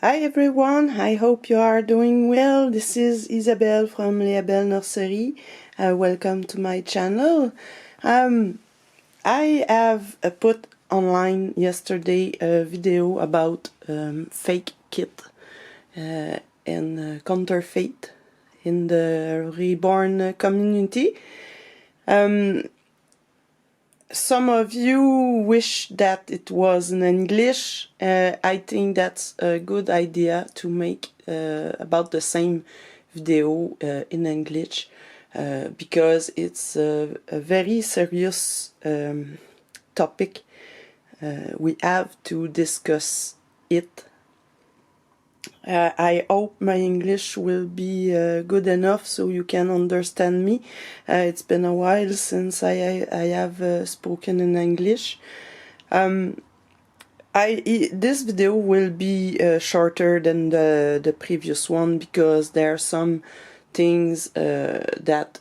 Hi everyone, I hope you are doing well. This is Isabelle from Léabelle Nursery. Welcome to my channel. I have put online yesterday a video about fake kit and counterfeit in the reborn community. Some of you wish that it was in English. I think that's a good idea to make about the same video in English because it's a very serious topic. We have to discuss it. I hope my English will be good enough so you can understand me. It's been a while since I have spoken in English. This video will be shorter than the previous one because there are some things that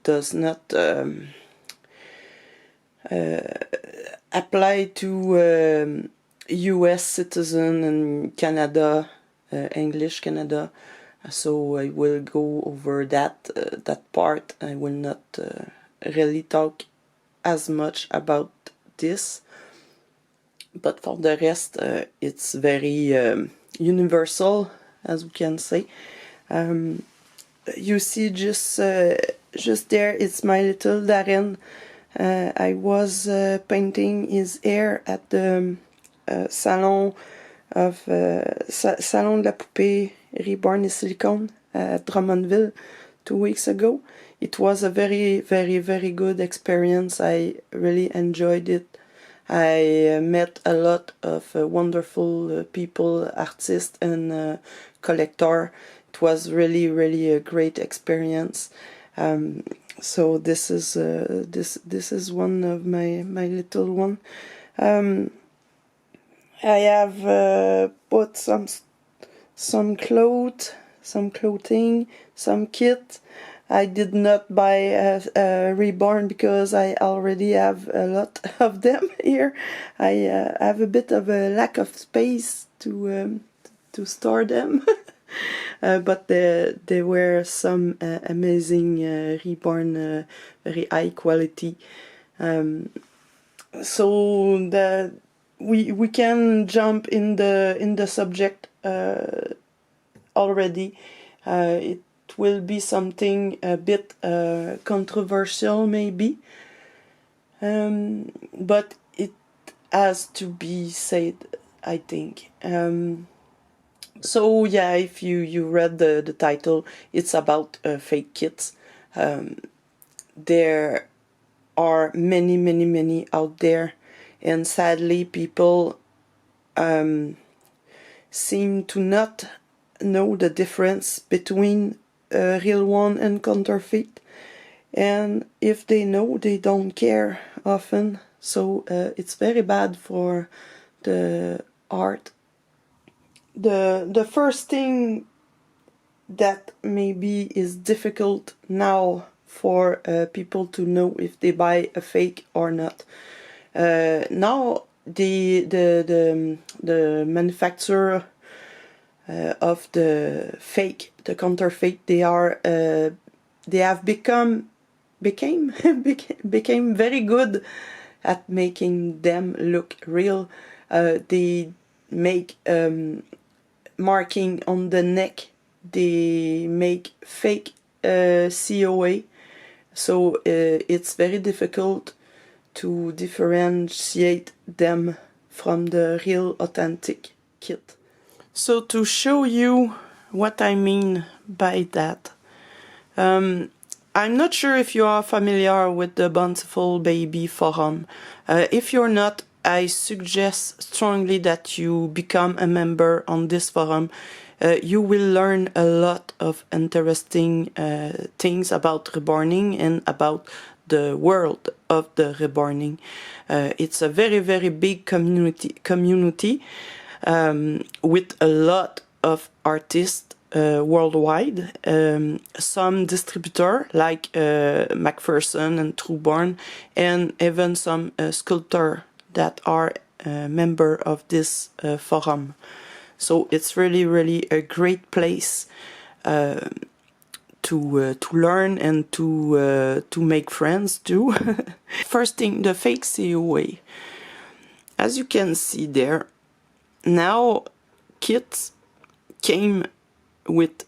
does not apply to US citizen and Canada, English Canada, so I will go over that part. I will not really talk as much about this, but for the rest it's very universal, as we can say. You see just there, it's my little Darren. I was painting his hair at the salon de la Poupée Reborn et Silicone at Drummondville 2 weeks ago. It was a very, very, very good experience. I really enjoyed it. I met a lot of wonderful people, artists and collector. It was really, really a great experience. So this is one of my little one. I have bought some clothing, some kit. I did not buy a reborn because I already have a lot of them here. I have a bit of a lack of space to store them. But there were some amazing reborn, very high quality. So we can jump in the subject already. It will be something a bit controversial maybe, but it has to be said, I think. So yeah, if you read the title, it's about fake kits. There are many out there, and sadly people seem to not know the difference between a real one and counterfeit, and if they know, they don't care often. So it's very bad for the art. The first thing that maybe is difficult now for people to know if they buy a fake or not. Now the manufacturer of the fake, the counterfeit, they have became very good at making them look real. They make marking on the neck. They make fake COA, so it's very difficult to differentiate them from the real authentic kit. So to show you what I mean by that, I'm not sure if you are familiar with the Bountiful Baby forum. If you're not, I suggest strongly that you become a member on this forum. You will learn a lot of interesting things about reborning and about the world of the reborning. It's a very, very big community with a lot of artists worldwide. Some distributor like Macpherson and Trueborn, and even some sculptor that are a member of this forum. So it's really a great place to learn and to make friends too. First thing, the fake COA. As you can see there, now kits came with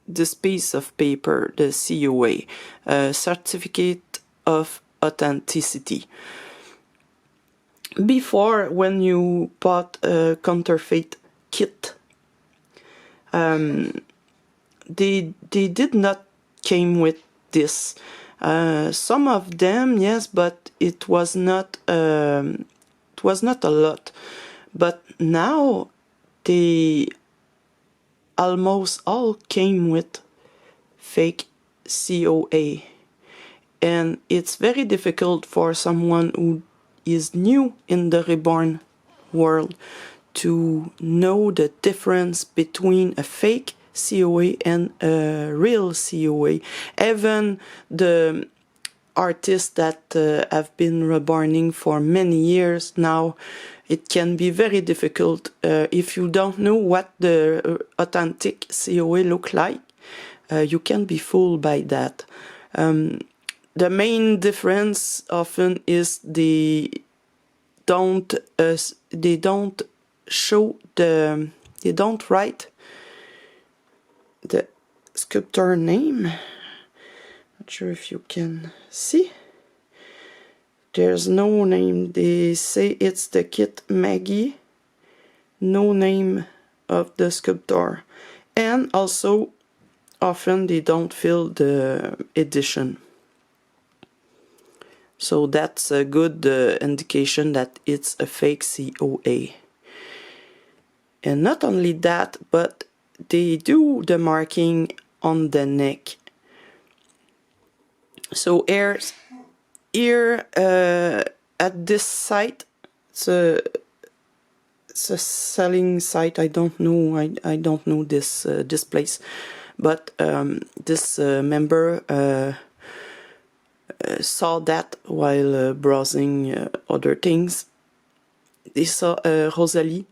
this piece of paper, the COA, Certificate of Authenticity. Before, when you bought a counterfeit kit, they did not came with this. Some of them, yes, but it was not a lot. But now they almost all came with fake COA, and it's very difficult for someone who is new in the reborn world to know the difference between a fake COA and a real COA. Even the artists that have been reborning for many years now, it can be very difficult if you don't know what the authentic COA look like. You can be fooled by that. The main difference often is they don't write the sculptor name. Not sure if you can see. There's no name. They say it's the kit Maggie. No name of the sculptor. And also, often they don't fill the edition. So that's a good indication that it's a fake COA. And not only that, but they do the marking on the neck. So here at this site, it's a selling site. I don't know. I don't know this place, but this member saw that while browsing other things. They saw Rosalie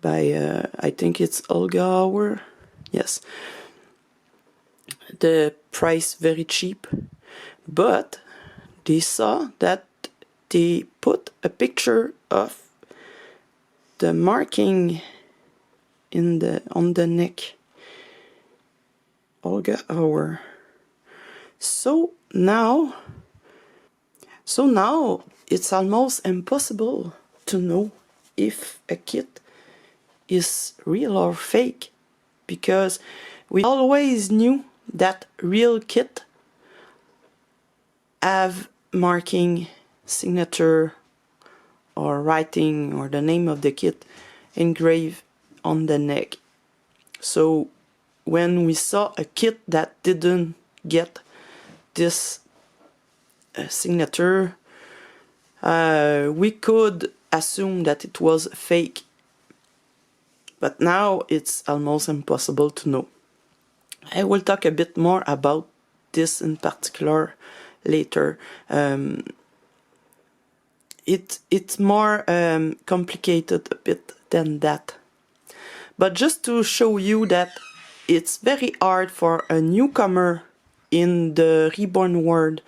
by I think it's Olga Auer. Yes. The price very cheap, but they saw that they put a picture of the marking on the neck. Olga Auer. So now it's almost impossible to know if a kit is real or fake, because we always knew that real kit have marking, signature, or writing, or the name of the kit engraved on the neck. So when we saw a kit that didn't get this signature, we could assume that it was fake. But now it's almost impossible to know. I will talk a bit more about this in particular later. It's more complicated a bit than that. But just to show you that it's very hard for a newcomer in the reborn world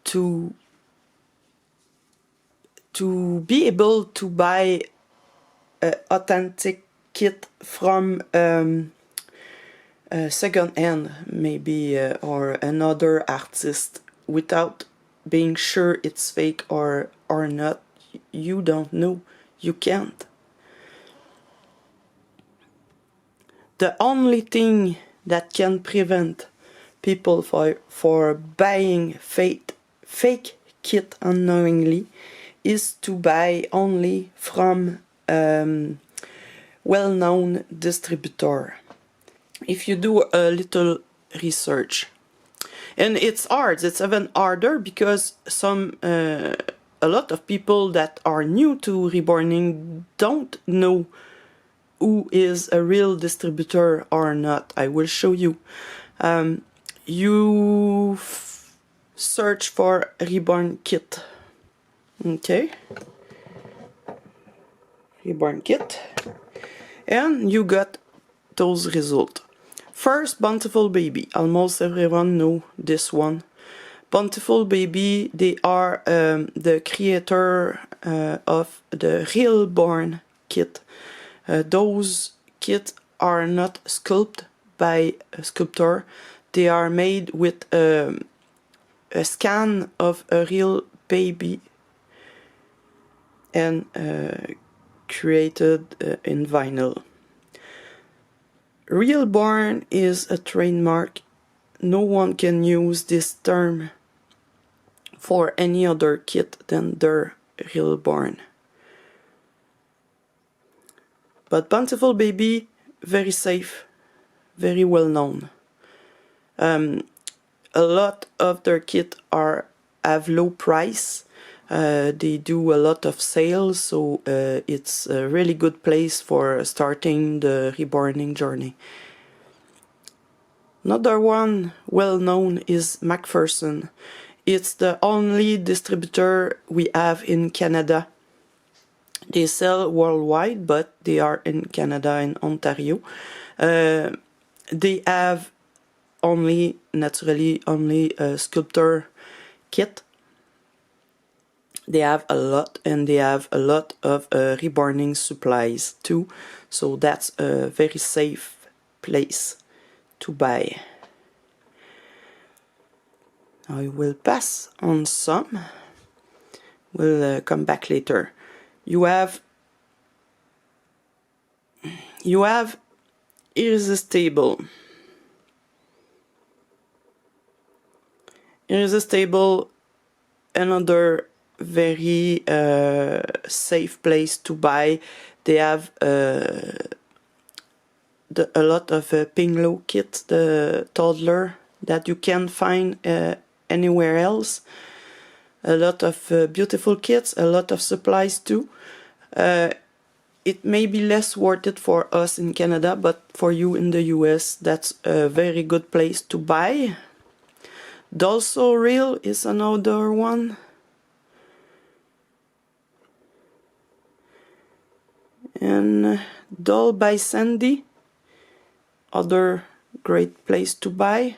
to be able to buy an authentic kit from second hand, maybe, or another artist, without being sure it's fake or not. You don't know. You can't. The only thing that can prevent people for buying fake kit unknowingly is to buy only from well-known distributor. If you do a little research, and it's hard, it's even harder because a lot of people that are new to reborning don't know who is a real distributor or not. I will show you. You search for reborn kit. Okay. reborn kit, and you got those results. First, Bountiful Baby. Almost everyone know this one. Bountiful Baby, they are the creator of the reborn kit. Those kits are not sculpted by a sculptor. They are made with a scan of a real baby and created in vinyl. Reborn is a trademark. No one can use this term for any other kit than their reborn. But Bountiful Baby, very safe, very well known. A lot of their kit have low price. They do a lot of sales, so it's a really good place for starting the reborning journey. Another one well known is McPherson. It's the only distributor we have in Canada. They sell worldwide, but they are in Canada and Ontario. They have naturally only a sculptor kit. They have a lot, and they have a lot of reborning supplies too. So that's a very safe place to buy. I will pass on some. We'll come back later. You have Irresistible. Irresistible, another very safe place to buy. They have a lot of Pinglo kits, the toddler, that you can find anywhere else. A lot of beautiful kits, a lot of supplies too. It may be less worth it for us in Canada, but for you in the US, that's a very good place to buy. Dolso Real is another one. And Doll by Sandy, other great place to buy.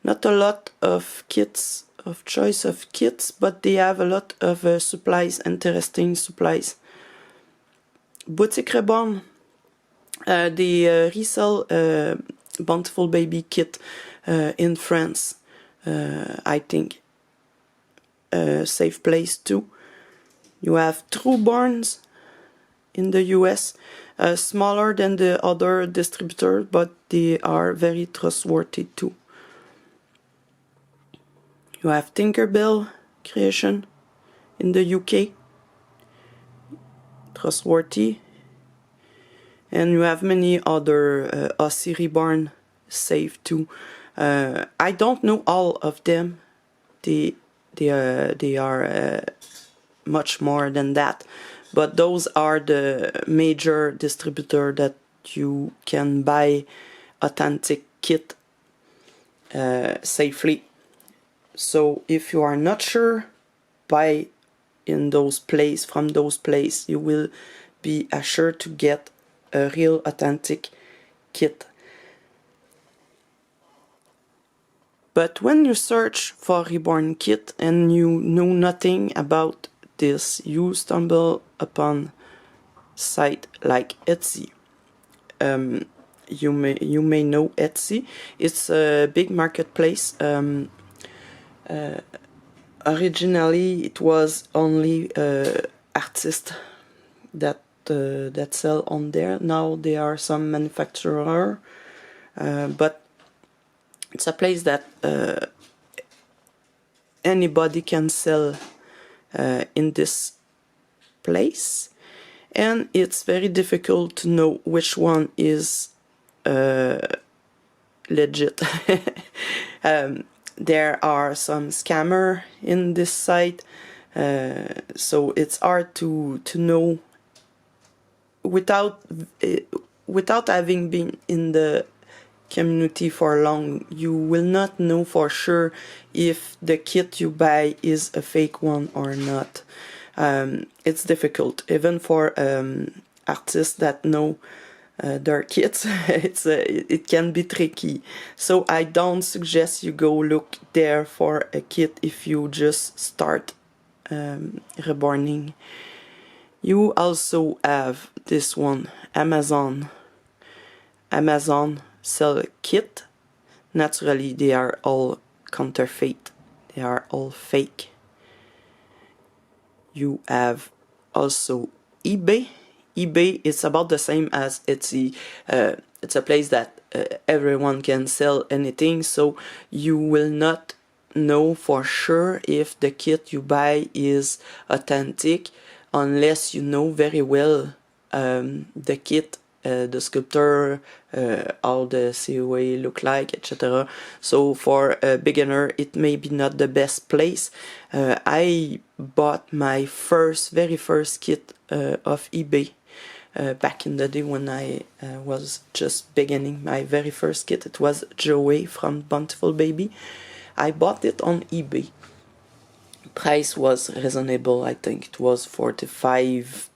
Not a lot of kits, of choice of kits, but they have a lot of supplies, interesting supplies. Boutique Reborn, they resell Bountiful Baby kit in France, I think. Safe place too. You have Reborns in the US, smaller than the other distributors, but they are very trustworthy too. You have Tinkerbell Creation in the UK, trustworthy. And you have many other Aussie Reborn, safe too. I don't know all of them. They are much more than that. But those are the major distributor that you can buy authentic kit safely. So if you are not sure, buy in those places, from those places. You will be assured to get a real authentic kit. But when you search for Reborn kit and you know nothing about this, you stumble upon site like Etsy. You may know Etsy. It's a big marketplace. Originally, it was only artists that sell on there. Now there are some manufacturer, but it's a place that anybody can sell in this place, and it's very difficult to know which one is legit. There are some scammer in this site, so it's hard to know without having been in the community for long. You will not know for sure if the kit you buy is a fake one or not. It's difficult, even for artists that know their kits. It can be tricky. So I don't suggest you go look there for a kit if you just start reborning. You also have this one, Amazon. Amazon sell a kit. Naturally, they are all counterfeit. They are all fake. You have also eBay. eBay is about the same as Etsy. It's a place that everyone can sell anything, so you will not know for sure if the kit you buy is authentic unless you know very well the kit, the sculptor, how the COA look like, etc. So for a beginner, it may be not the best place. I bought my very first kit of eBay back in the day when I was just beginning my very first kit. It was Joey from Bountiful Baby. I bought it on eBay. Price was reasonable. I think it was $45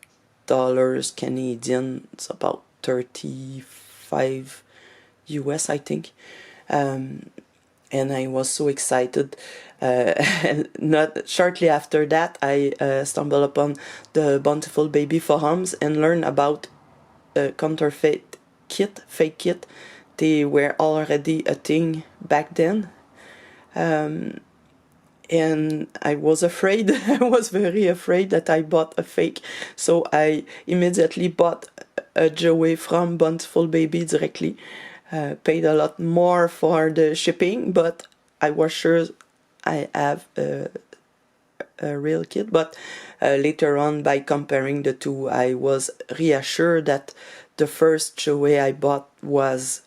Canadian. It's about 35 US, I think. And I was so excited. Not shortly after that, I stumbled upon the Bountiful Baby forums and learned about counterfeit kit, fake kit. They were already a thing back then. And I was afraid. I was very afraid that I bought a fake. So I immediately bought a Joey from Bountiful Baby directly. Paid a lot more for the shipping, but I was sure I have a real kit. But later on, by comparing the two, I was reassured that the first Joey I bought was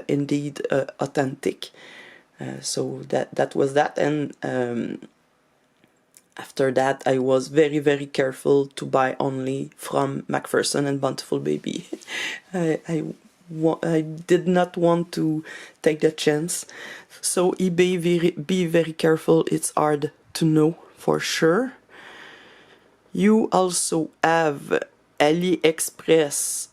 indeed authentic. So that was that, and after that I was very careful to buy only from McPherson and Bountiful Baby. I did not want to take the chance. So eBay, be very careful. It's hard to know for sure. You also have AliExpress.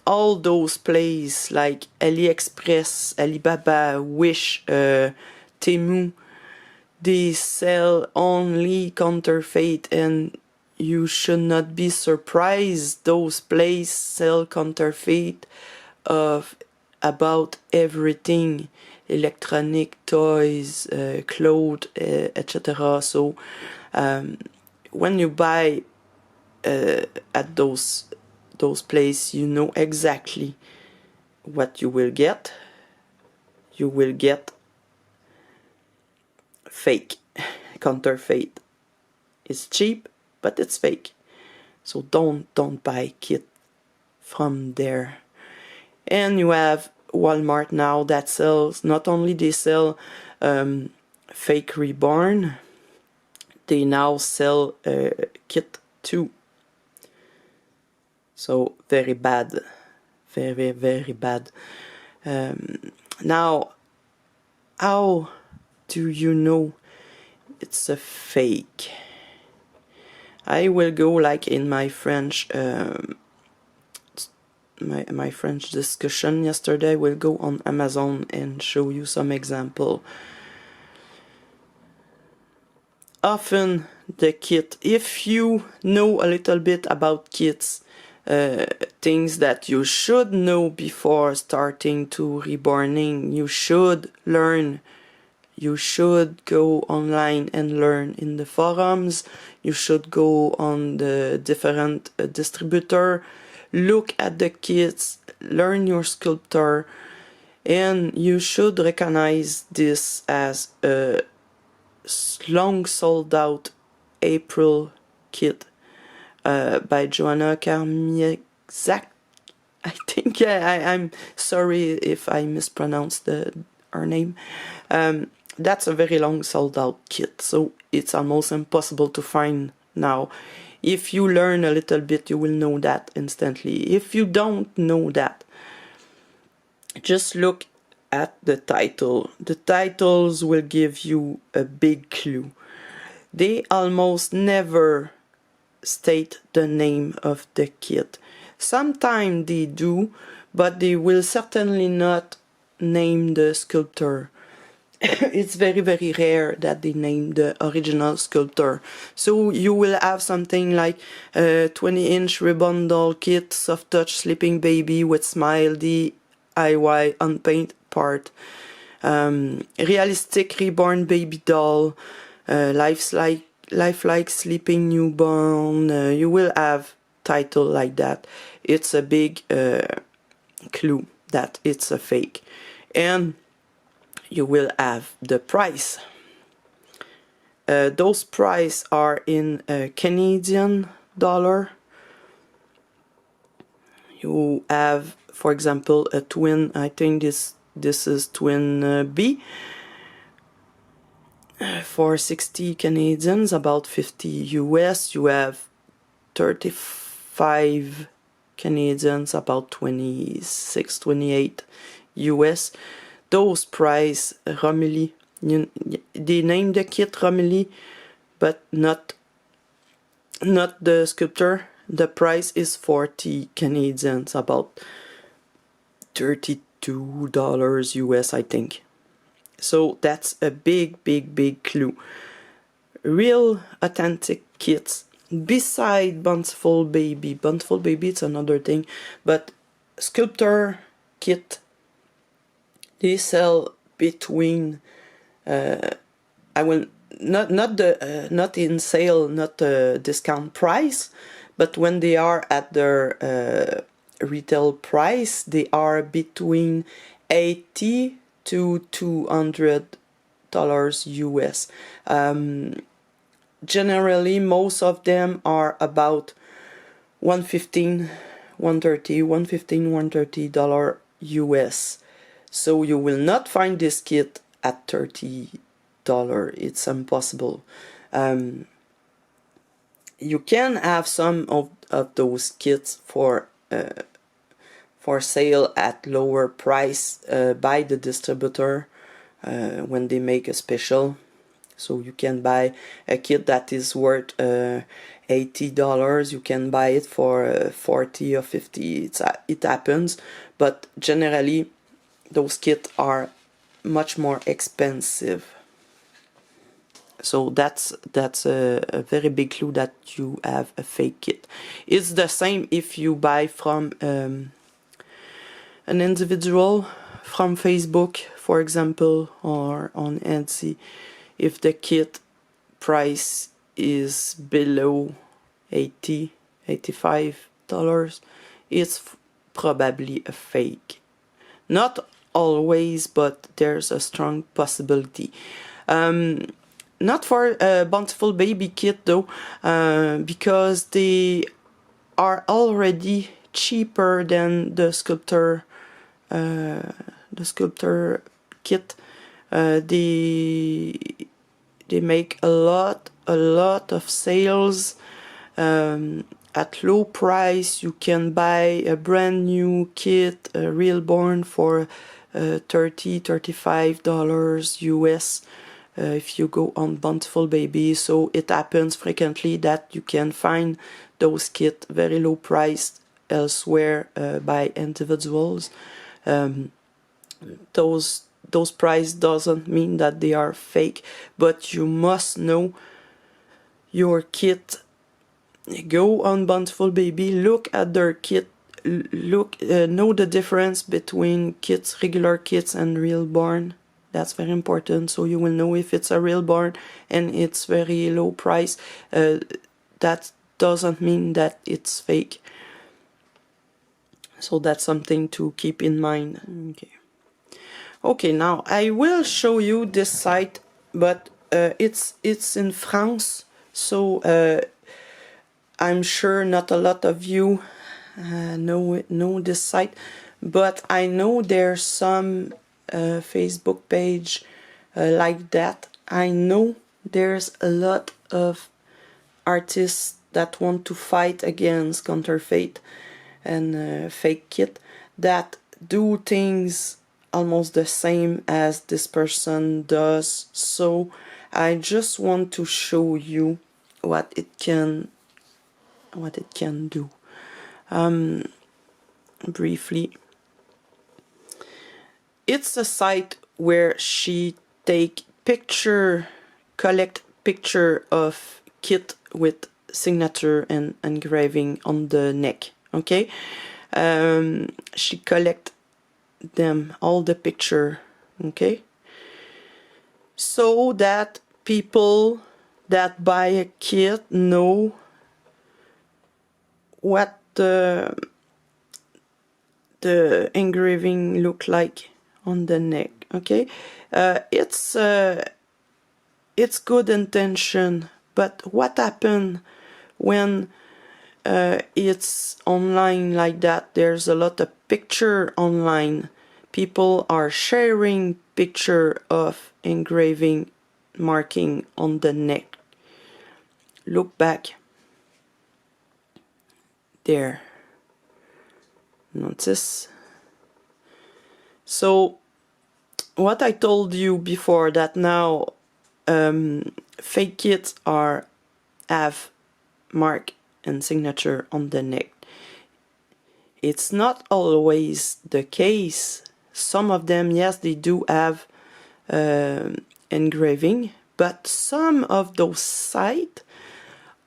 All those places like AliExpress, Alibaba, Wish, Temu, they sell only counterfeit, and you should not be surprised. Those places sell counterfeit of about everything, electronic, toys, clothes, etc. So when you buy at those places, you know exactly what you will get. You will get fake, counterfeit. It's cheap, but it's fake. So don't buy kit from there. And you have Walmart now that sells, not only they sell fake reborn, they now sell kit too. So very bad, very bad. Now, how do you know it's a fake? I will go like in my French, my French discussion yesterday. I will go on Amazon and show you some example. Often the kit, if you know a little bit about kits, things that you should know before starting to reborning, you should learn. You should go online and learn in the forums. You should go on the different distributor, look at the kits, learn your sculptor, and you should recognize this as a long sold out April kit by Joanna Karmiezak. I think I'm sorry if I mispronounced her name. That's a very long sold out kit, so it's almost impossible to find now. If you learn a little bit, you will know that instantly. If you don't know that, just look at the title. The titles will give you a big clue. They almost never state the name of the kit. Sometimes they do, but they will certainly not name the sculptor. It's very, very rare that they name the original sculptor. So you will have something like a 20-inch ribbon doll kit, soft touch sleeping baby with smile DIY unpainted part, realistic reborn baby doll, lifelike sleeping newborn. You will have title like that. It's a big clue that it's a fake. And you will have the price. Those prices are in Canadian dollar. You have, for example, a twin. I think this is twin B for 60 Canadians, about 50 US. You have 35 Canadians, about 26, 28 US. Those price Romilly, they named the kit Romilly, but not the sculptor. The price is 40 Canadians, about $32 US, I think. So that's a big clue. Real authentic kits beside Bountiful Baby. Bountiful Baby, it's another thing, but sculptor kit, they sell between I will not in sale, not a discount price, but when they are at their retail price, they are between $80 to $200 US. Generally, most of them are about $115, $130 US. So you will not find this kit at $30. It's impossible. You can have some of those kits for sale at lower price by the distributor when they make a special. So you can buy a kit that is worth $80. You can buy it for 40 or 50. It happens, but generally those kits are much more expensive. So that's a very big clue that you have a fake kit. It's the same if you buy from an individual from Facebook, for example, or on Etsy. If the kit price is below $80, $85, it's probably a fake. Not always, but there's a strong possibility. Not for a Bountiful Baby kit though, because they are already cheaper than the sculptor kit. They make a lot of sales at low price. You can buy a brand new kit, a reborn, for $30-$35 US if you go on Bountiful Baby. So it happens frequently that you can find those kits very low priced elsewhere by individuals. Those price doesn't mean that they are fake, but you must know your kit. Go on Bountiful Baby, look at their kit, know the difference between kits, regular kits and reborn. That's very important, so you will know if it's a reborn and it's very low price. That doesn't mean that it's fake. So that's something to keep in mind. Okay, now I will show you this site, but it's in France, so I'm sure not a lot of you know this site, but I know there's some Facebook page like that. I know there's a lot of artists that want to fight against counterfeit and fake kit that do things almost the same as this person does. So I just want to show you what it can it can do. Briefly, it's a site where she collect picture of kit with signature and engraving on the neck. Okay, she collect them, all the picture. Okay, so that people that buy a kit know what the engraving look like on the neck. Okay, it's good intention, but what happen when it's online like that? There's a lot of picture online. People are sharing picture of engraving marking on the neck. Look back there. Notice. So what I told you before, that now fake kits have mark and signature on the neck. It's not always the case. Some of them, yes, they do have engraving, but some of those sites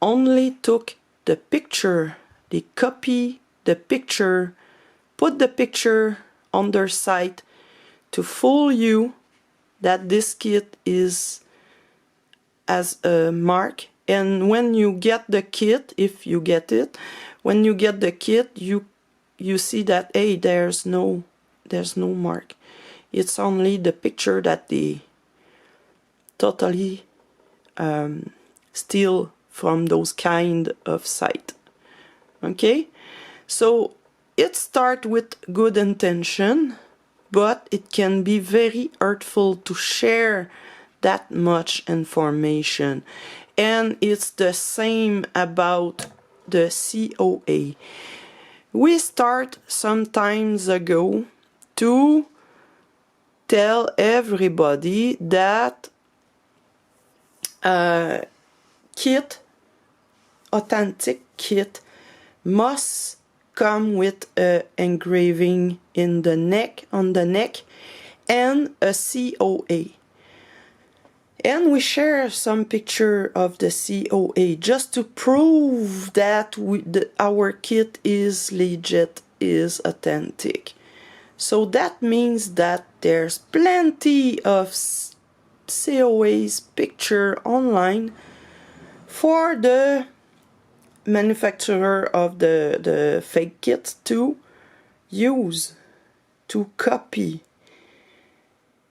only took the picture. They copy the picture, put the picture on their site to fool you that this kit as a mark. And when you get the kit, if you get it, when you get the kit, you see that, hey, there's no mark. It's only the picture that they totally steal from those kind of site. Okay, so it starts with good intention, but it can be very hurtful to share that much information. And it's the same about the COA. We start some times ago to tell everybody that kit, authentic kit, must come with a engraving in the neck, on the neck, and a COA. And we share some picture of the COA just to prove that our kit is legit, is authentic. So that means that there's plenty of COA's picture online for the manufacturer of the fake kit to use, to copy,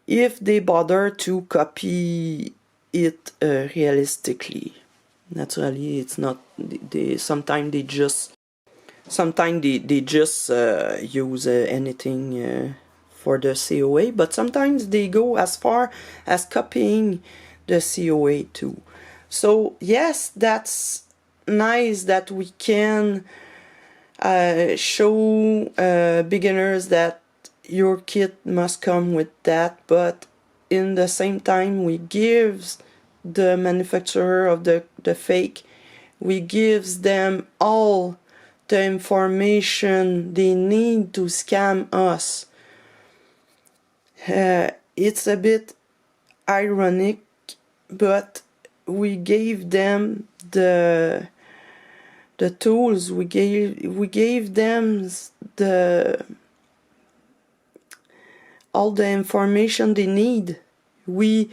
if they bother to copy it realistically. Naturally, it's not. Sometimes they just use anything for the COA, but sometimes they go as far as copying the COA too. So yes, that's nice that we can show beginners that your kit must come with that, but in the same time we gives the manufacturer of the fake, we gives them all the information they need to scam us. It's a bit ironic, but we gave them the tools, we gave them all the information they need. We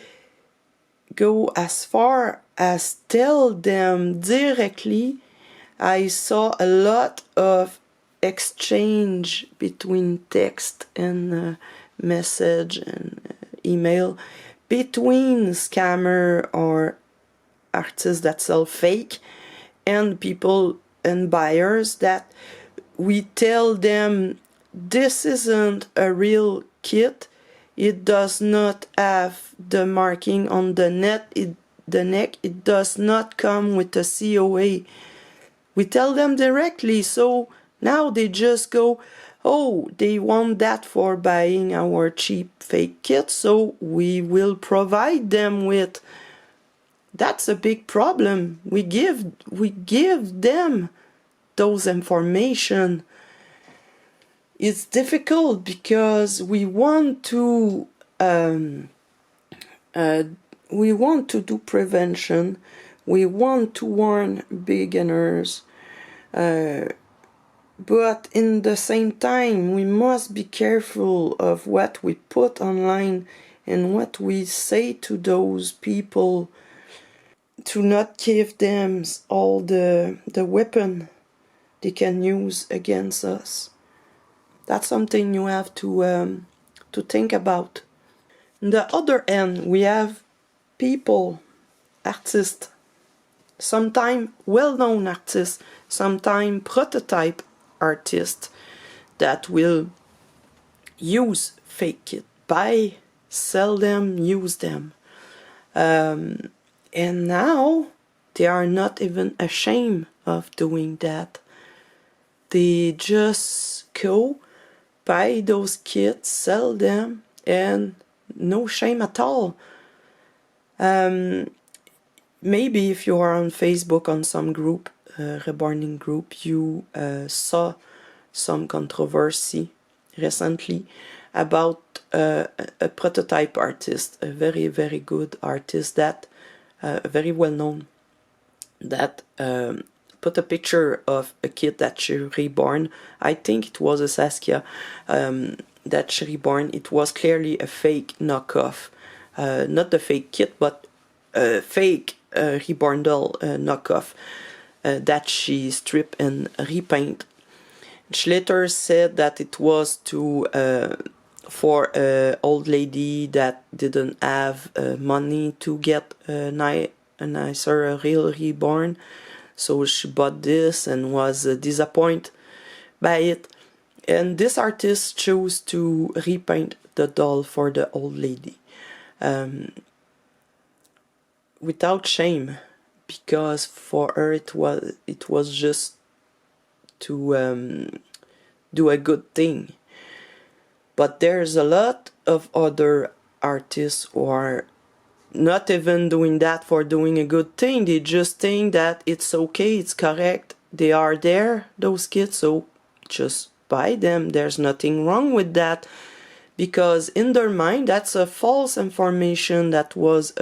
go as far as tell them directly. I saw a lot of exchange between text and message and email between scammer or artists that sell fake and people and buyers, that we tell them this isn't a real kit. It does not have the marking on the neck. It does not come with a COA. We tell them directly, so now they just go, oh, they want that for buying our cheap fake kit, so we will provide them with. That's a big problem. We give them those information, it's difficult because we want to do prevention. We want to warn beginners, but in the same time, we must be careful of what we put online and what we say to those people, to not give them all the weapon they can use against us. That's something you have to think about. On the other end, we have people, artists, sometimes well-known artists, sometimes prototype artists that will use fake kit, buy, sell them, use them. And now they are not even ashamed of doing that. They just go buy those kits, sell them, and no shame at all. Maybe if you are on Facebook on some group, reborning group, you saw some controversy recently about a prototype artist, a very, very good artist that, very well known, that put a picture of a kid that she reborn. I think it was a Saskia that she reborn. It was clearly a fake knockoff. Not the fake kit, but a fake reborn doll knockoff that she stripped and repaint. She later said that it was for an old lady that didn't have money to get a nicer real reborn. So she bought this and was disappointed by it. And this artist chose to repaint the doll for the old lady. Without shame, because for her it was just to do a good thing. But there's a lot of other artists who are not even doing that for doing a good thing. They just think that it's okay, it's correct, they are there, those kids, so just buy them. There's nothing wrong with that, because in their mind that's a false information that was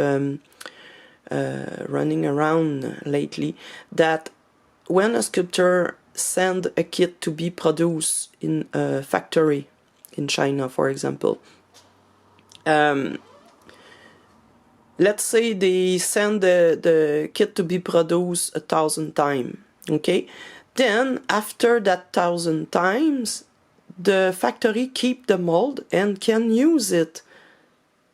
running around lately, that when a sculptor send a kit to be produced in a factory in China, for example, let's say they send the kit to be produced 1,000 times, okay? Then, after that 1,000 times, the factory keep the mold and can use it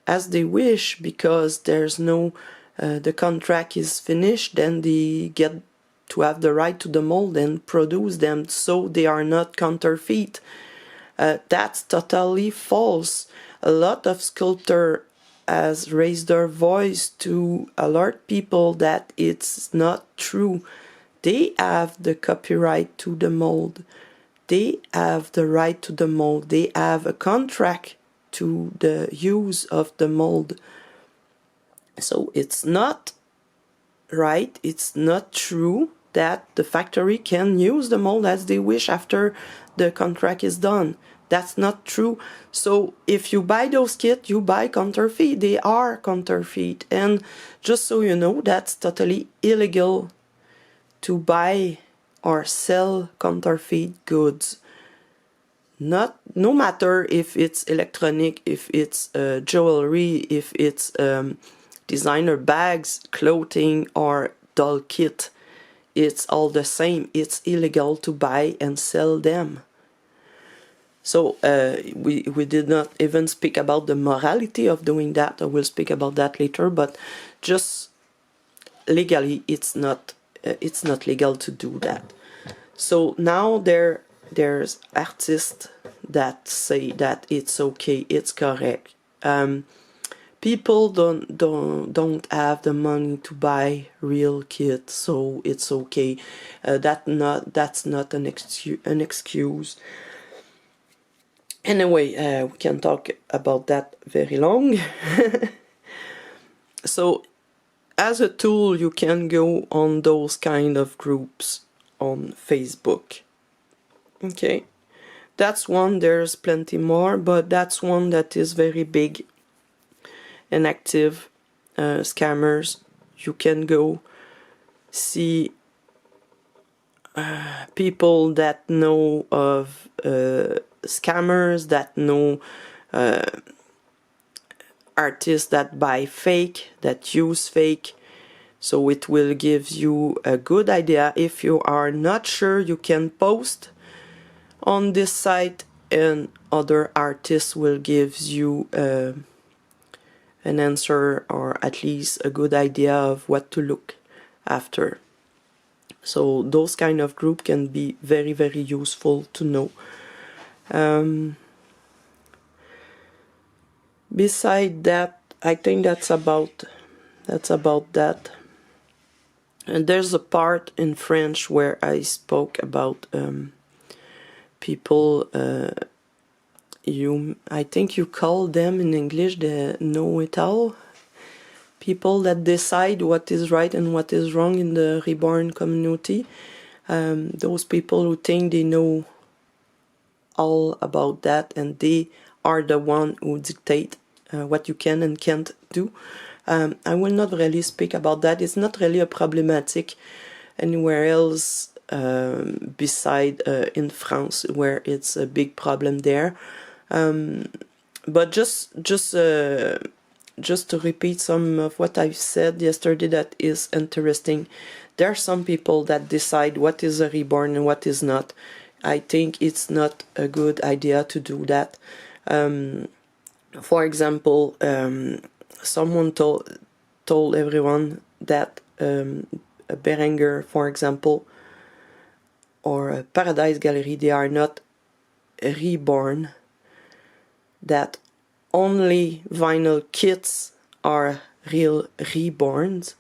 as they wish, because there's no, the contract is finished, then they get to have the right to the mold and produce them, so they are not counterfeit. That's totally false. A lot of sculptors has raised their voice to alert people that it's not true. They have the copyright to the mold. They have the right to the mold. They have a contract to the use of the mold. So it's not right, it's not true that the factory can use the mold as they wish after the contract is done. That's not true. So if you buy those kits, you buy counterfeit. They are counterfeit. And just so you know, that's totally illegal to buy or sell counterfeit goods. No matter if it's electronic, if it's jewelry, if it's designer bags, clothing, or doll kit. It's all the same. It's illegal to buy and sell them. So we did not even speak about the morality of doing that. I will speak about that later. But just legally, it's not legal to do that. So now there's artists that say that it's okay, it's correct. People don't have the money to buy real kits, so it's okay. That's not an excuse. Anyway, we can talk about that very long. So, as a tool, you can go on those kind of groups on Facebook. Okay, that's one. There's plenty more, but that's one that is very big and active. Scammers, you can go see people that know of scammers, that know artists that buy fake, that use fake. So it will give you a good idea. If you are not sure, you can post on this site and other artists will give you an answer, or at least a good idea of what to look after. So those kind of group can be very, very useful to know. Beside that, I think that's about that. And there's a part in French where I spoke about people, I think you call them in English the know-it-all. People that decide what is right and what is wrong in the reborn community. Those people who think they know all about that, and they are the one who dictate what you can and can't do. I will not really speak about that. It's not really a problematic anywhere else beside in France, where it's a big problem there. But just to repeat some of what I've said yesterday that is interesting, there are some people that decide what is a reborn and what is not. I think it's not a good idea to do that. For example, someone told everyone that a Berenger, for example, or a Paradise Gallery, they are not reborn, that only vinyl kits are real reborns,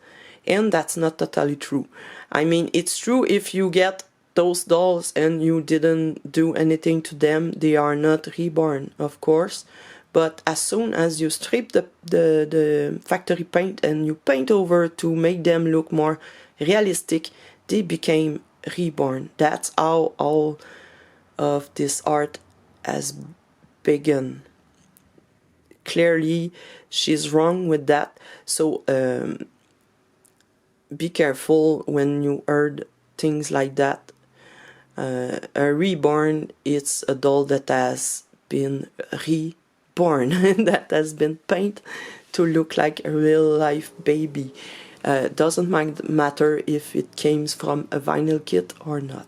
and that's not totally true. I mean, it's true if you get those dolls and you didn't do anything to them, they are not reborn, of course. But as soon as you strip the factory paint and you paint over to make them look more realistic, they became reborn. That's how all of this art has begun. Clearly, she's wrong with that. So be careful when you heard things like that. A reborn, it's a doll that has been reborn, that has been painted to look like a real life baby. Doesn't matter if it came from a vinyl kit or not.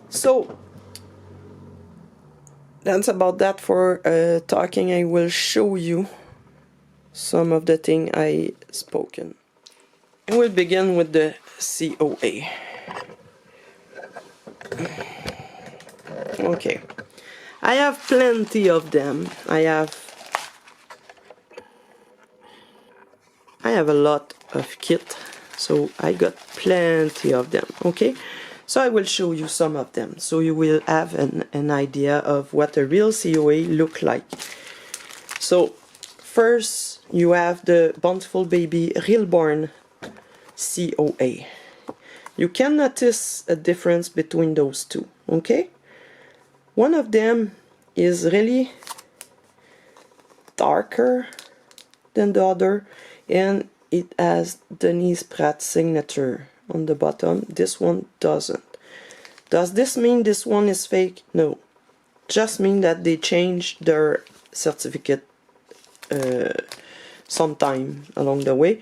So that's about that for talking. I will show you some of the thing I spoken. And we'll begin with the COA. Okay, I have plenty of them. I have a lot of kit, so I got plenty of them. Okay, so I will show you some of them, so you will have an idea of what a real COA look like. So first you have the Bountiful Baby Reborn COA. You can notice a difference between those two, okay? One of them is really darker than the other, and it has Denise Pratt's signature on the bottom. This one doesn't. Does this mean this one is fake? No. Just mean that they changed their certificate sometime along the way.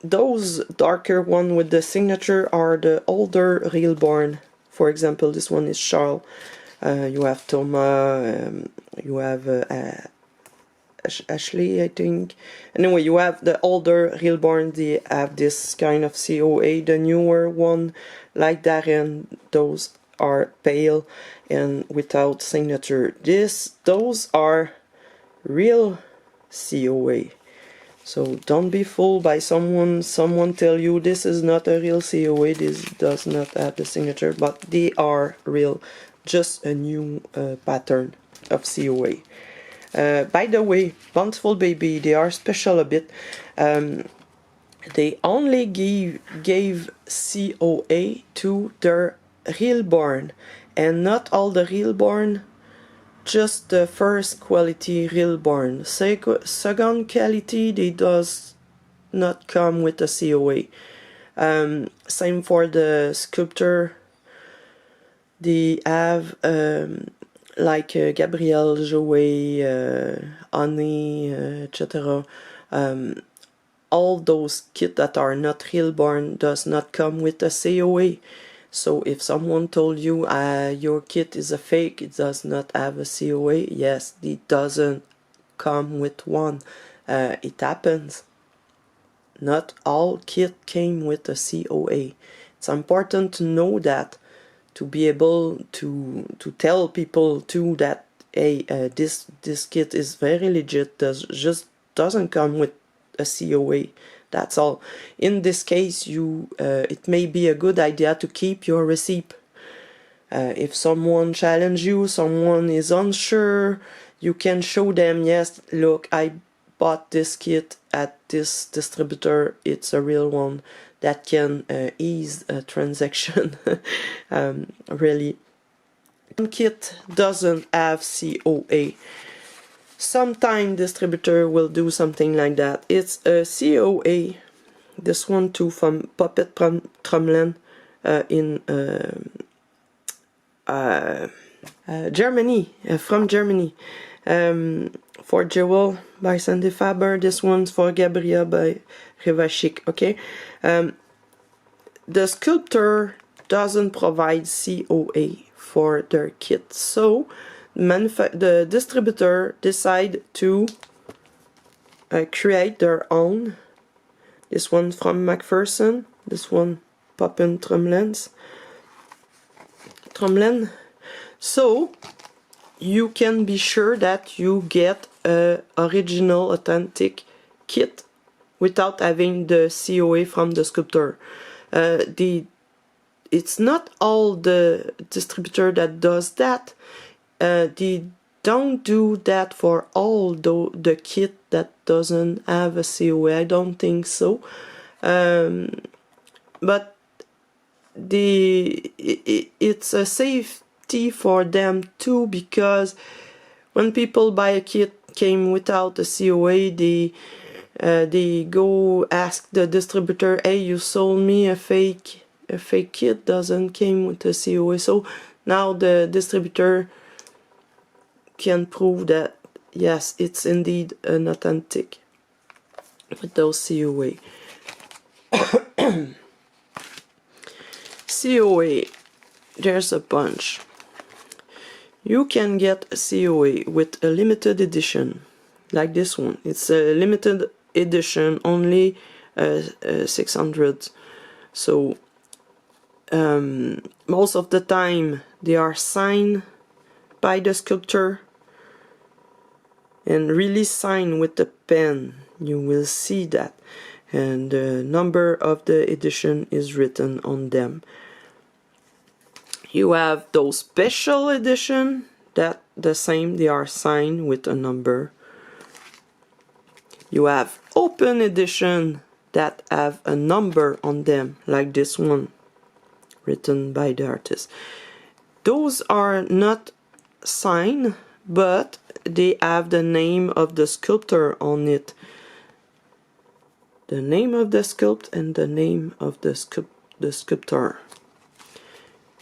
Those darker one with the signature are the older Reborn. For example, this one is Charles. You have Thomas. You have Ashley, I think. Anyway, you have the older Reborn. They have this kind of COA. The newer one, like Darren, those are pale and without signature. Those are real COA. So don't be fooled by someone tell you this is not a real COA, this does not have the signature, but they are real, just a new pattern of COA. By the way, Bountiful Baby, they are special a bit. they only gave COA to their reborn, and not all the reborn, just the first quality reborn. Second quality, they does not come with a COA. Same for the sculptor. They have like Gabrielle, Joey, Annie, etc. All those kits that are not reborn does not come with a COA. So if someone told you your kit is a fake, it does not have a COA, yes, it doesn't come with one. It happens. Not all kit came with a COA. It's important to know that, to be able to tell people too that hey, this kit is very legit, just doesn't come with a COA. That's all. In this case, it may be a good idea to keep your receipt. If someone challenge you, someone is unsure, you can show them, yes, look, I bought this kit at this distributor, it's a real one. That can ease a transaction. Really. Kit doesn't have COA. Sometime distributor will do something like that. It's a COA. This one too from Puppet Trommelin in Germany, from Germany. For Jewel by Sandy Faber. This one's for Gabrielle by Revachik. Okay. The sculptor doesn't provide COA for their kit, so the distributor decide to create their own. This one from McPherson, this one Puppet Trommelin. So you can be sure that you get a original authentic kit without having the COA from the sculptor. It's not all the distributor that does that. They don't do that for all the kit that doesn't have a COA. I don't think so. But it's a safety for them too, because when people buy a kit came without a COA, they go ask the distributor, hey, you sold me a fake kit, doesn't came with a COA. So now the distributor can prove that yes, it's indeed an authentic with those COA. COA, there's a bunch. You can get a COA with a limited edition, like this one. It's a limited edition, only 600. So most of the time they are signed by the sculptor, and really signed with the pen. You will see that, and the number of the edition is written on them. You have those special edition that the same, they are signed with a number. You have open edition that have a number on them, like this one, written by the artist. Those are not signed, but they have the name of the sculptor on it. The name of the sculpt and the name of the sculptor.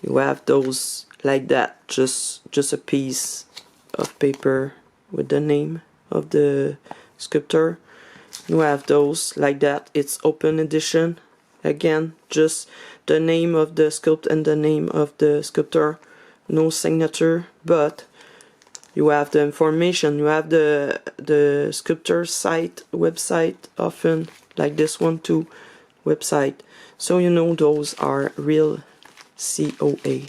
You have those like that, just a piece of paper with the name of the sculptor. You have those like that, it's open edition. Again, just the name of the sculpt and the name of the sculptor. No signature, but you have the information. You have the sculptor site, website, often, like this one too, website. So you know those are real COA.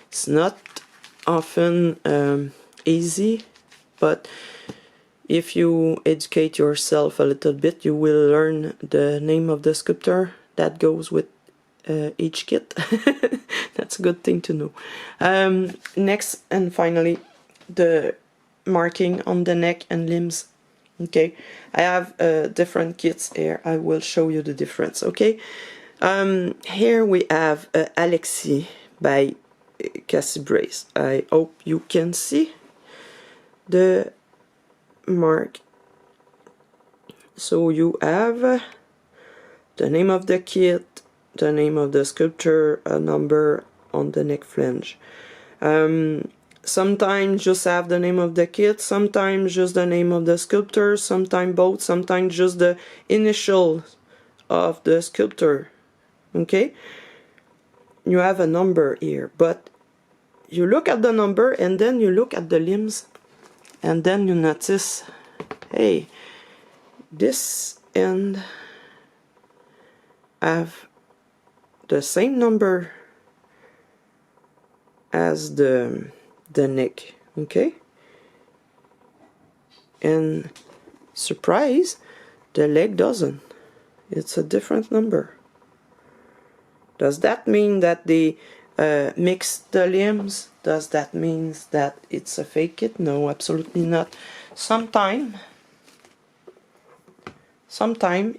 It's not often easy, but if you educate yourself a little bit, you will learn the name of the sculptor that goes with each kit. That's a good thing to know. Next and finally, the marking on the neck and limbs. Okay, I have different kits here. I will show you the difference. Okay, here we have Alexi by Cassie Brace. I hope you can see the mark. So you have the name of the kit, the name of the sculpture, a number on the neck flange. Sometimes just have the name of the kit, sometimes just the name of the sculptor, sometimes both, sometimes just the initials of the sculptor. Okay? You have a number here, but you look at the number and then you look at the limbs and then you notice, hey, this end have the same number as the neck, okay? And surprise, the leg doesn't. It's a different number. Does that mean that they mixed the limbs? Does that mean that it's a fake kit? No, absolutely not. Sometimes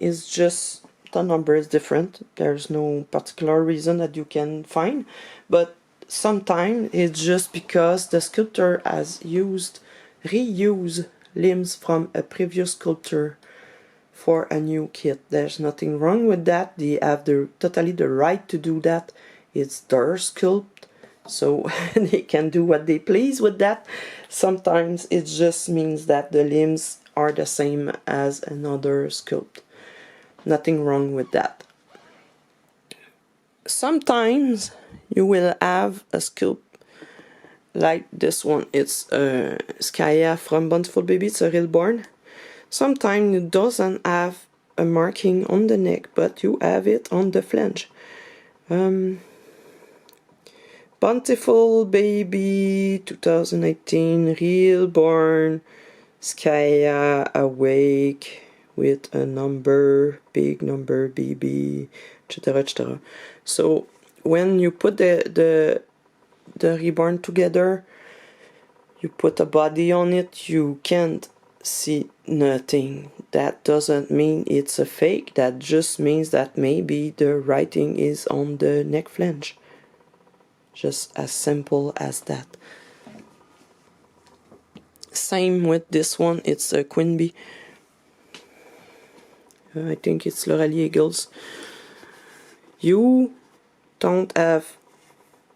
it's just the number is different. There's no particular reason that you can find, but sometimes it's just because the sculptor has reused limbs from a previous sculptor for a new kit. There's nothing wrong with that. They have totally the right to do that. It's their sculpt, so they can do what they please with that. Sometimes it just means that the limbs are the same as another sculpt. Nothing wrong with that. Sometimes you will have a sculpt like this one. It's Skaya from Bountiful Baby. It's a reborn. Sometimes it doesn't have a marking on the neck, but you have it on the flange. Bountiful Baby 2018 reborn Skaya awake with a number, big number, BB, etc., etc. So when you put the reborn together, you put a body on it, you can't see nothing. That doesn't mean it's a fake. That just means that maybe the writing is on the neck flange. Just as simple as that. Same with this one. It's a Queen Bee. I think it's Loralie Eagles. You don't have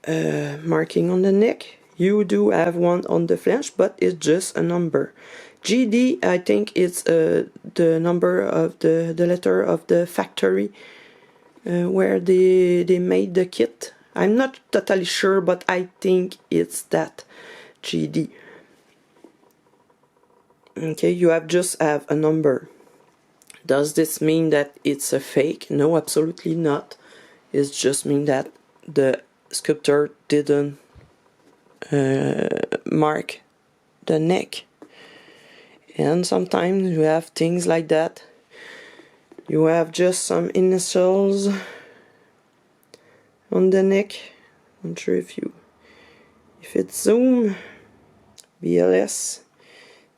a marking on the neck. You do have one on the flange, but it's just a number. GD, I think it's the number of the letter of the factory where they made the kit. I'm not totally sure, but I think it's that GD. Okay, you just have a number. Does this mean that it's a fake? No, absolutely not. It just means that the sculptor didn't mark the neck. And sometimes you have things like that. You have just some initials on the neck. I'm not sure if it's zoom, BLS.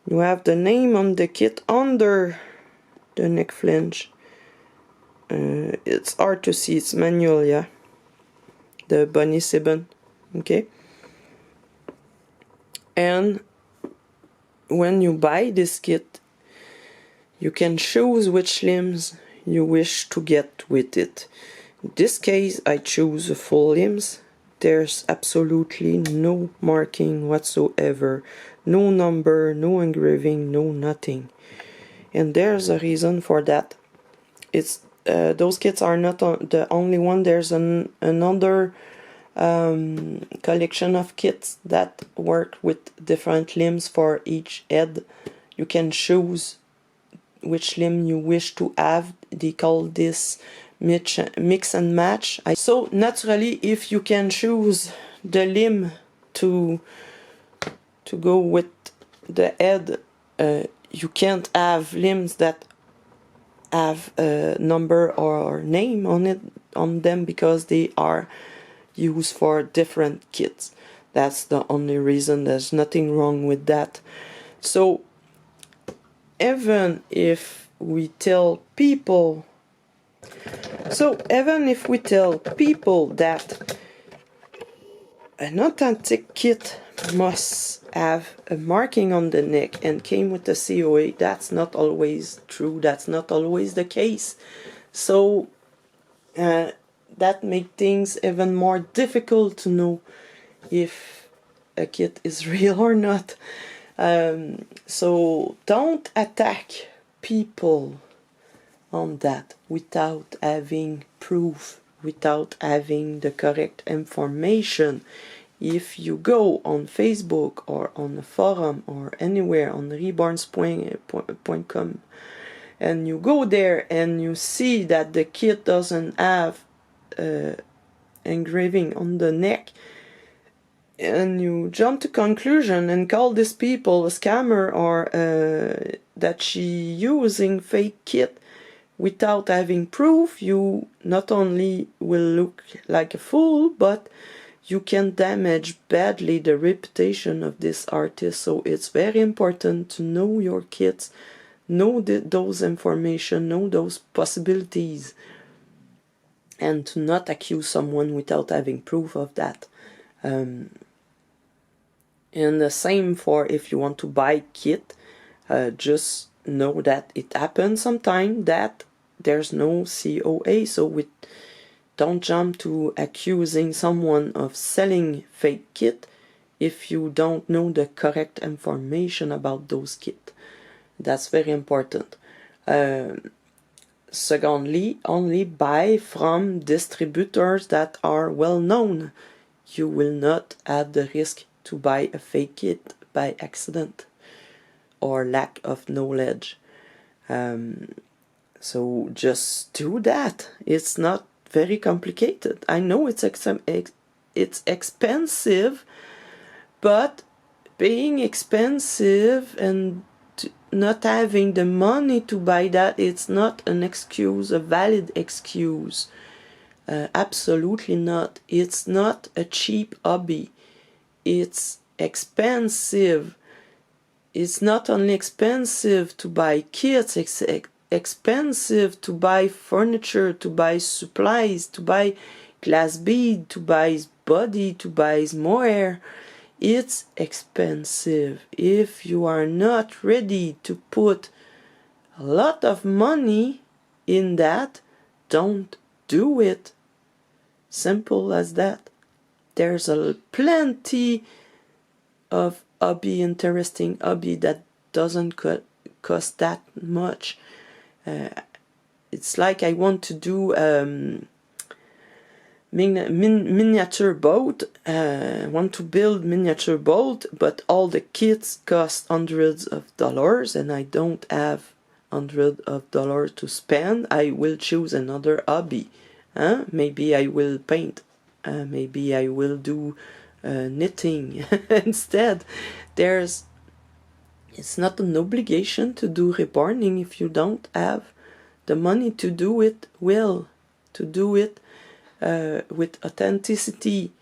You have the name on the kit under the neck flange. It's hard to see, it's manual, yeah. The Bunny Sibbon, okay. And when you buy this kit, you can choose which limbs you wish to get with it. In this case, I choose the full limbs. There's absolutely no marking whatsoever, no number, no engraving, no nothing. And there's a reason for that. It's those kits are not the only one. There's another collection of kits that work with different limbs for each head. You can choose which limb you wish to have. They call this mix and match. So naturally, if you can choose the limb to go with the head, you can't have limbs that have a number or name on them because they are used for different kits. That's the only reason. There's nothing wrong with that. So even if we tell people that an authentic kit must have a marking on the neck and came with the COA, that's not always true, that's not always the case. So that makes things even more difficult to know if a kit is real or not. So don't attack people on that without having proof, without having the correct information. If you go on Facebook or on a forum or anywhere on reborns.com and you go there and you see that the kit doesn't have engraving on the neck, and you jump to conclusion and call these people a scammer or that she using fake kit without having proof, you not only will look like a fool, but you can damage badly the reputation of this artist. So it's very important to know your kits, know those information, know those possibilities, and to not accuse someone without having proof of that. And the same for if you want to buy kit, just know that it happens sometimes that there's no COA, so don't jump to accusing someone of selling fake kit if you don't know the correct information about those kit. That's very important. Secondly, only buy from distributors that are well known. You will not have the risk to buy a fake kit by accident or lack of knowledge. So just do that. It's not very complicated. I know it's expensive, but being expensive and not having the money to buy that, it's not an excuse, a valid excuse. Absolutely not. It's not a cheap hobby. It's expensive. It's not only expensive to buy kits, it's expensive to buy furniture, to buy supplies, to buy glass bead, to buy body, to buy mohair. It's expensive. If you are not ready to put a lot of money in that, don't do it. Simple as that. There's plenty of interesting hobby that doesn't cost that much. It's like I want to do miniature boat. Want to build miniature boat, but all the kits cost hundreds of dollars, and I don't have hundreds of dollars to spend. I will choose another hobby. Maybe I will paint. Maybe I will do knitting instead. It's not an obligation to do reborning if you don't have the money to do it well, to do it with authenticity.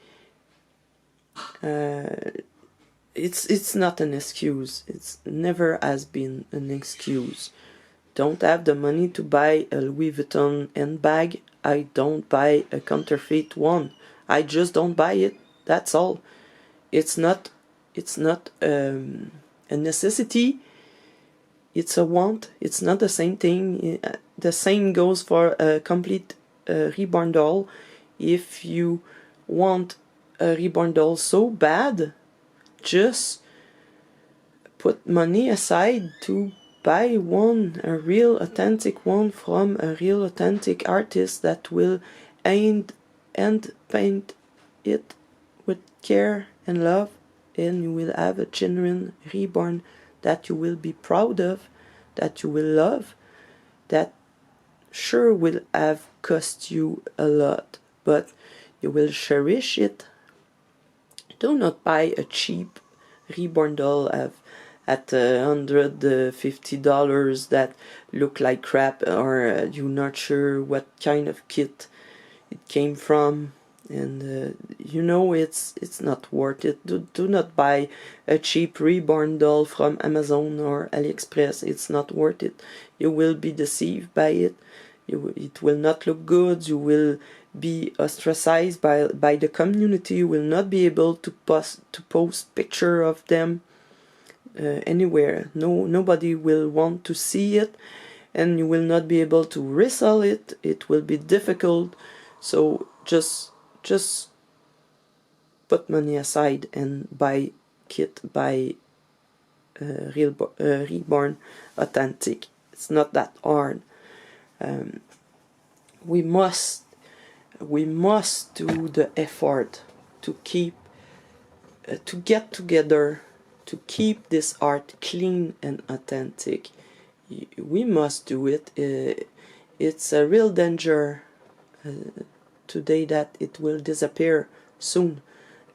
It's not an excuse. It's never has been an excuse. Don't have the money to buy a Louis Vuitton handbag, I don't buy a counterfeit one. I just don't buy it. That's all. It's not a necessity. It's a want. It's not the same thing. The same goes for a complete reborn doll. If you want a reborn doll so bad, just put money aside to buy one, a real authentic one from a real authentic artist that will and paint it with care and love, and you will have a genuine reborn that you will be proud of, that you will love, that sure will have cost you a lot, but you will cherish it. Do not buy a cheap reborn doll at $150 that look like crap, or you're not sure what kind of kit it came from. and you know it's not worth it. Do not buy a cheap reborn doll from Amazon or AliExpress. It's not worth it. You will be deceived by it. It will not look good. You will be ostracized by the community. You will not be able to post picture of them anywhere. Nobody will want to see it, and you will not be able to resell it. It will be difficult. So just put money aside and buy kit by reborn authentic. It's not that hard. We must do the effort to keep to get together to keep this art clean and authentic. We must do it. It's a real danger today that it will disappear soon,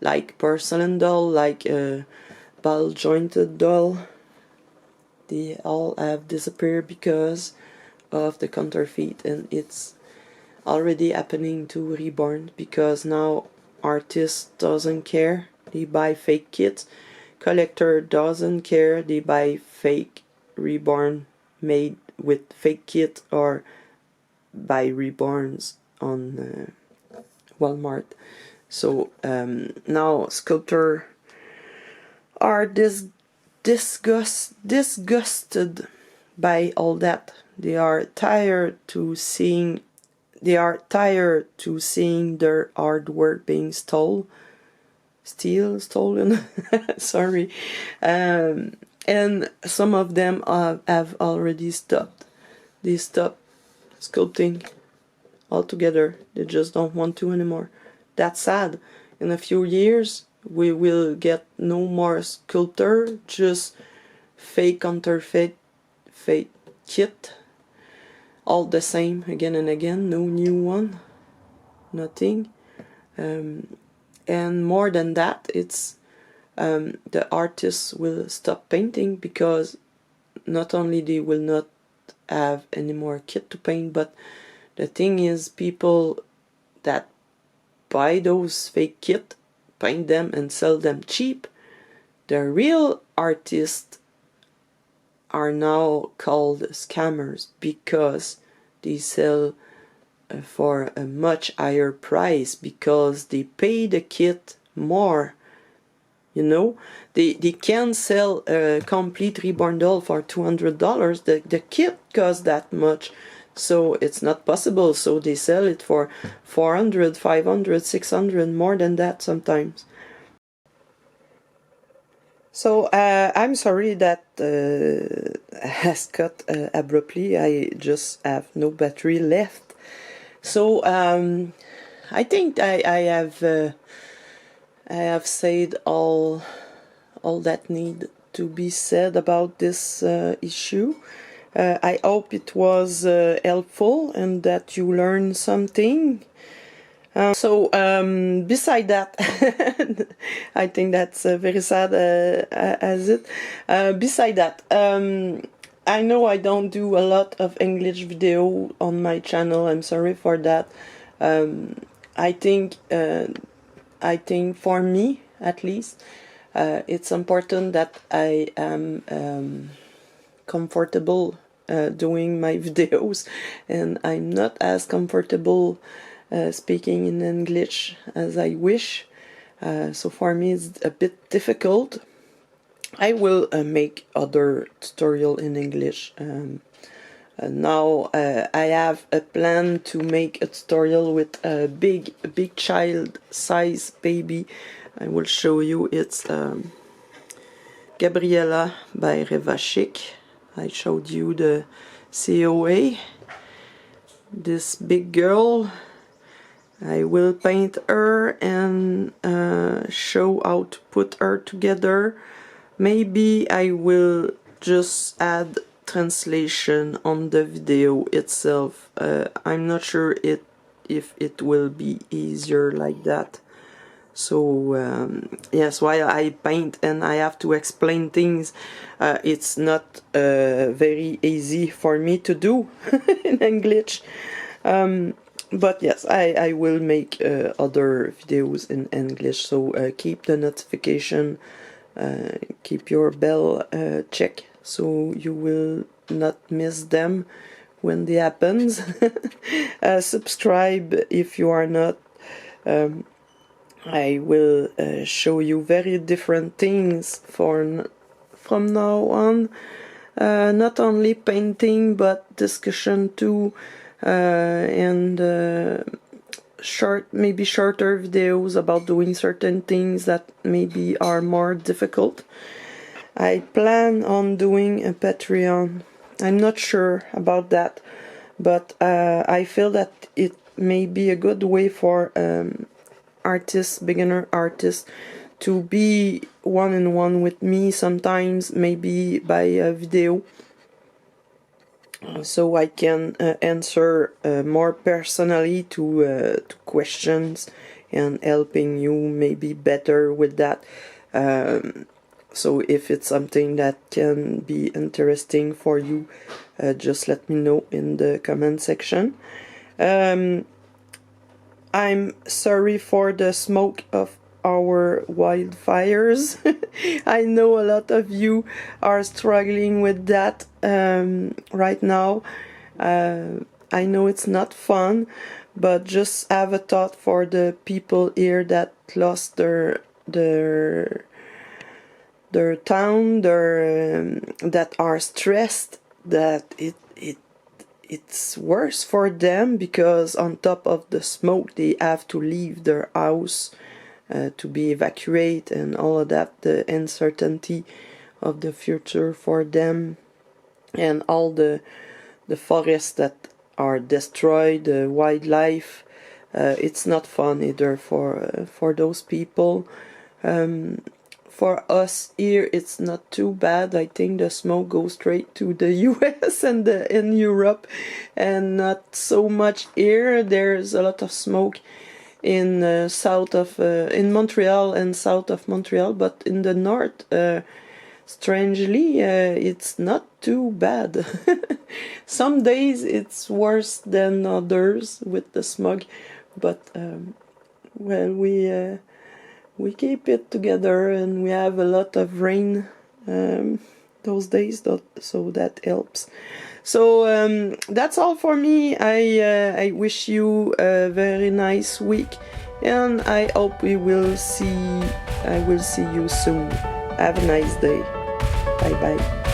like porcelain doll, like ball jointed doll. They all have disappeared because of the counterfeit, and it's already happening to reborn, because now artists doesn't care, they buy fake kits. Collector doesn't care, they buy fake reborn made with fake kit, or buy reborns on Walmart. So now sculptors are disgusted by all that. They are tired to seeing their artwork being stolen. Sorry. And some of them have already stopped. They stopped sculpting altogether. They just don't want to anymore. That's sad. In a few years we will get no more sculptor, just fake counterfeit fake kit, all the same again and again, no new one, nothing. And more than that, it's the artists will stop painting, because not only they will not have any more kit to paint, but the thing is, people that buy those fake kit, paint them and sell them cheap. The real artists are now called scammers, because they sell for a much higher price, because they pay the kit more. You know, they can sell a complete reborn doll for $200. The kit costs that much, so it's not possible. So they sell it for 400, 500, 600, more than that sometimes. So I'm sorry that has cut abruptly. I just have no battery left. So I think I have said all that need to be said about this issue. I hope it was helpful and that you learned something. So beside that, I think that's very sad as it. Beside that, I know I don't do a lot of English video on my channel. I'm sorry for that. I think for me, at least, it's important that I am comfortable doing my videos, and I'm not as comfortable speaking in English as I wish. So for me it's a bit difficult. I will make other tutorial in English. Now I have a plan to make a tutorial with a big child size baby. I will show you. It's Gabriella by Revashik. I showed you the COA. This big girl, I will paint her and show how to put her together. Maybe I will just add translation on the video itself. I'm not sure if it will be easier like that. So yes, while I paint and I have to explain things, it's not very easy for me to do in English. But yes, I will make other videos in English, so keep the notification, keep your bell check, so you will not miss them when they happens. Subscribe if you are not. I will show you very different things from now on. Not only painting, but discussion too, and maybe shorter videos about doing certain things that maybe are more difficult. I plan on doing a Patreon. I'm not sure about that, but I feel that it may be a good way for artists, beginner artists, to be one-on-one with me sometimes, maybe by a video, so I can answer more personally to questions and helping you maybe better with that. So if it's something that can be interesting for you, just let me know in the comment section. I'm sorry for the smoke of our wildfires. I know a lot of you are struggling with that right now. I know it's not fun, but just have a thought for the people here that lost their town, that are stressed, that it's worse for them, because on top of the smoke they have to leave their house to be evacuated and all of that, the uncertainty of the future for them, and all the forests that are destroyed, the wildlife. It's not fun either for those people. For us here, it's not too bad. I think the smoke goes straight to the US and in Europe, and not so much here. There's a lot of smoke in south of in Montreal and south of Montreal, but in the north, strangely, it's not too bad. Some days it's worse than others with the smog, but well, we keep it together, and we have a lot of rain those days, so that helps. So that's all for me. I wish you a very nice week, and I hope I will see you soon. Have a nice day. Bye bye.